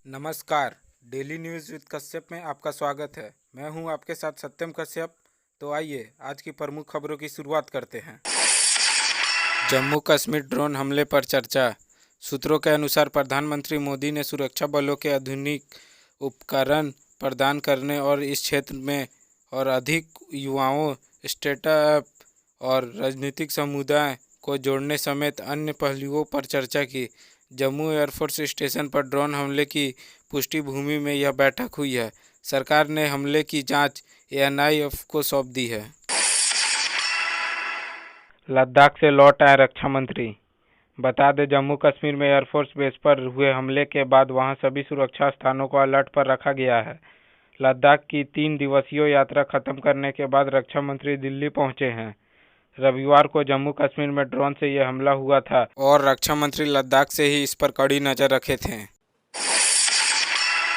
नमस्कार, daily news with Kashyap में आपका स्वागत है। मैं हूं आपके साथ सत्यम कश्यप। तो आइए आज की प्रमुख खबरों की शुरुआत करते हैं। जम्मू कश्मीर ड्रोन हमले पर चर्चा। सूत्रों के अनुसार प्रधानमंत्री मोदी ने सुरक्षा बलों के आधुनिक उपकरण प्रदान करने और इस क्षेत्र में और अधिक युवाओं, स्टार्टअप और राजनीतिक समुदाय को जोड़ने समेत अन्य पहलुओं पर चर्चा की। जम्मू एयरफोर्स स्टेशन पर ड्रोन हमले की पुष्टि भूमि में यह बैठक हुई है। सरकार ने हमले की जांच एएनआई को सौंप दी है। लद्दाख से लौट आए रक्षा मंत्री। बता दें, जम्मू कश्मीर में एयरफोर्स बेस पर हुए हमले के बाद वहां सभी सुरक्षा स्थानों को अलर्ट पर रखा गया है। लद्दाख की 3 दिवसीय यात्रा खत्म करने के बाद रक्षा मंत्री दिल्ली पहुंचे हैं। रविवार को जम्मू कश्मीर में ड्रोन से यह हमला हुआ था और रक्षा मंत्री लद्दाख से ही इस पर कड़ी नजर रखे थे।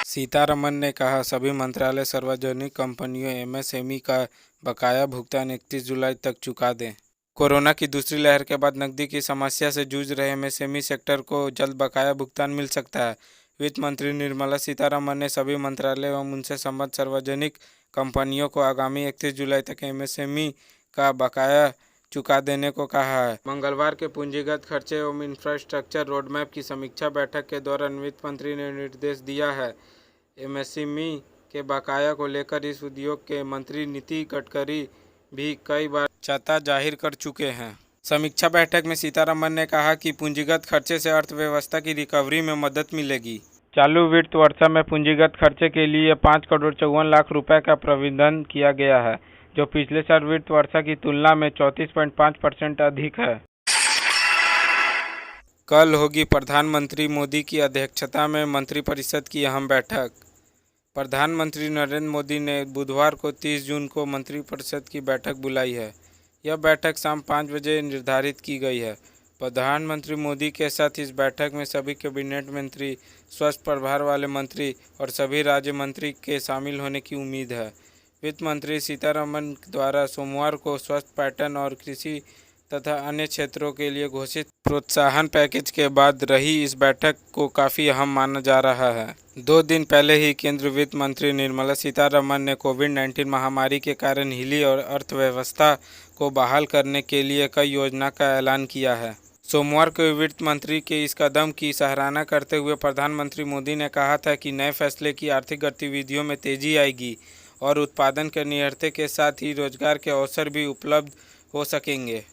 सीतारमण ने कहा, सभी मंत्रालय सार्वजनिक कंपनियों एमएसएमई का बकाया भुगतान 31 जुलाई तक चुका दें। कोरोना की दूसरी लहर के बाद नकदी की समस्या से जूझ रहे एमएसएमई सेक्टर को जल्द बकाया भुगतान मिल सकता है। वित्त मंत्री निर्मला सीतारमण ने सभी मंत्रालय एवं उनसे संबद्ध सार्वजनिक कंपनियों को आगामी 31 जुलाई तक एमएसएमई का बकाया चुका देने को कहा है। मंगलवार के पूंजीगत खर्चे एवं इंफ्रास्ट्रक्चर रोडमैप की समीक्षा बैठक के दौरान वित्त मंत्री ने निर्देश दिया है। एमएसएमई के बकाया को लेकर इस उद्योग के मंत्री नितिन गडकरी भी कई बार चिंता जाहिर कर चुके हैं। समीक्षा बैठक में सीतारमण ने कहा कि पूंजीगत खर्चे से अर्थव्यवस्था की रिकवरी में मदद मिलेगी। चालू वित्त वर्ष में पूंजीगत खर्चे के लिए 5,54,00,000 रुपए का प्रावधान किया गया है, जो पिछले साल वित्त वर्ष की तुलना में 34.5% अधिक है। कल होगी प्रधानमंत्री मोदी की अध्यक्षता में मंत्रिपरिषद की अहम बैठक। प्रधानमंत्री नरेंद्र मोदी ने बुधवार को 30 जून को मंत्रिपरिषद की बैठक बुलाई है। यह बैठक शाम 5 बजे निर्धारित की गई है। प्रधानमंत्री मोदी के साथ इस बैठक में सभी कैबिनेट मंत्री, स्वास्थ्य प्रभार वाले मंत्री और सभी राज्य मंत्री के शामिल होने की उम्मीद है। वित्त मंत्री सीतारमण द्वारा सोमवार को स्वास्थ्य, पर्यटन और कृषि तथा अन्य क्षेत्रों के लिए घोषित प्रोत्साहन पैकेज के बाद रही इस बैठक को काफ़ी अहम माना जा रहा है। 2 दिन पहले ही केंद्रीय वित्त मंत्री निर्मला सीतारमण ने कोविड-19 महामारी के कारण हिली और अर्थव्यवस्था को बहाल करने के लिए कई योजना का ऐलान किया है। सोमवार को वित्त मंत्री के इस कदम की सराहना करते हुए प्रधानमंत्री मोदी ने कहा था कि नए फैसले की आर्थिक गतिविधियों में तेजी आएगी और उत्पादन के निरंतरता के साथ ही रोजगार के अवसर भी उपलब्ध हो सकेंगे।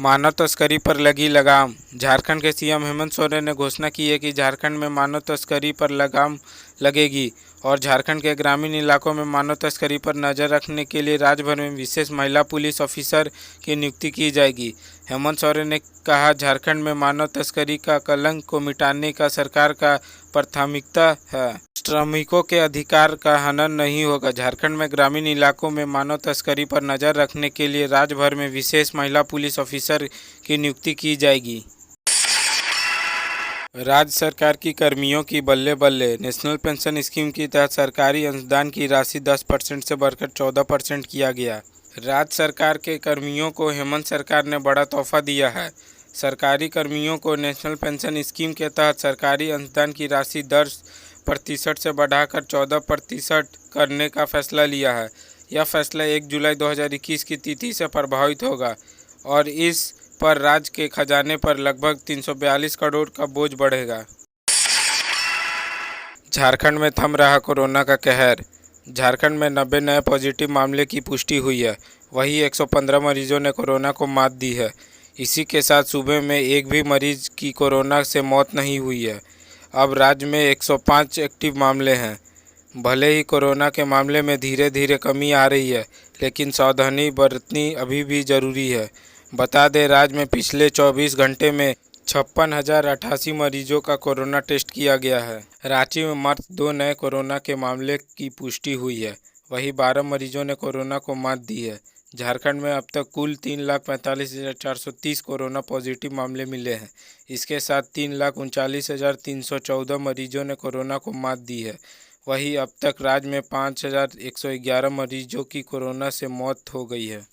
मानव तस्करी पर लगी लगाम। झारखंड के सीएम हेमंत सोरेन ने घोषणा की है कि झारखंड में मानव तस्करी पर लगाम लगेगी और झारखंड के ग्रामीण इलाकों में मानव तस्करी पर नजर रखने के लिए राज्य भर में विशेष महिला पुलिस ऑफिसर की नियुक्ति की जाएगी। हेमंत सोरेन ने कहा, झारखंड में मानव तस्करी का कलंक को मिटाने का सरकार का प्राथमिकता है। श्रमिकों के अधिकार का हनन नहीं होगा। झारखंड में ग्रामीण इलाकों में मानव तस्करी पर नजर रखने के लिए राज्य भर में विशेष महिला पुलिस ऑफिसर की नियुक्ति की जाएगी। राज्य सरकार की कर्मियों की बल्ले बल्ले। नेशनल पेंशन स्कीम के तहत सरकारी अनुदान की राशि 10% से बढ़कर 14% किया गया। राज्य सरकार के कर्मियों को हेमंत सरकार ने बड़ा तोहफा दिया है। सरकारी कर्मियों को नेशनल पेंशन स्कीम के तहत सरकारी अनुदान की राशि 10% से बढ़ाकर 14% करने का फैसला लिया है। यह फैसला 1 जुलाई 2021 की तिथि से प्रभावित होगा और इस पर राज्य के खजाने पर लगभग 342 करोड़ का बोझ बढ़ेगा। झारखंड में थम रहा कोरोना का कहर। झारखंड में 90 नए पॉजिटिव मामले की पुष्टि हुई है। वहीं 115 मरीजों ने कोरोना को मात दी है। इसी के साथ सूबे में एक भी मरीज की कोरोना से मौत नहीं हुई है। अब राज्य में 105 एक्टिव मामले हैं। भले ही कोरोना के मामले में धीरे धीरे कमी आ रही है, लेकिन सावधानी बरतनी अभी भी ज़रूरी है। बता दें, राज्य में पिछले 24 घंटे में 56,088 मरीजों का कोरोना टेस्ट किया गया है। रांची में मात्र 2 नए कोरोना के मामले की पुष्टि हुई है। वहीं 12 मरीजों ने कोरोना को मात दी है। झारखंड में अब तक कुल 3,45,430 कोरोना पॉजिटिव मामले मिले हैं। इसके साथ 3,39,314 मरीजों ने कोरोना को मात दी है। वहीं अब तक राज्य में 5,111 मरीजों की कोरोना से मौत हो गई है।